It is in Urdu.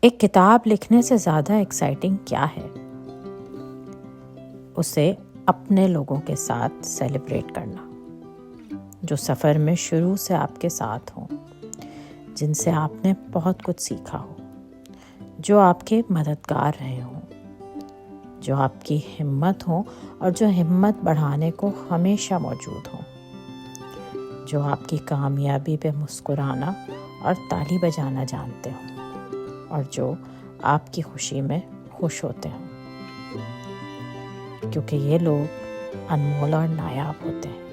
ایک کتاب لکھنے سے زیادہ ایکسائٹنگ کیا ہے؟ اسے اپنے لوگوں کے ساتھ سیلیبریٹ کرنا، جو سفر میں شروع سے آپ کے ساتھ ہوں، جن سے آپ نے بہت کچھ سیکھا ہو، جو آپ کے مددگار رہے ہوں، جو آپ کی ہمت ہوں اور جو ہمت بڑھانے کو ہمیشہ موجود ہوں، جو آپ کی کامیابی پہ مسکرانا اور تالی بجانا جانتے ہوں، اور جو آپ کی خوشی میں خوش ہوتے ہوں، کیونکہ یہ لوگ انمول اور نایاب ہوتے ہیں۔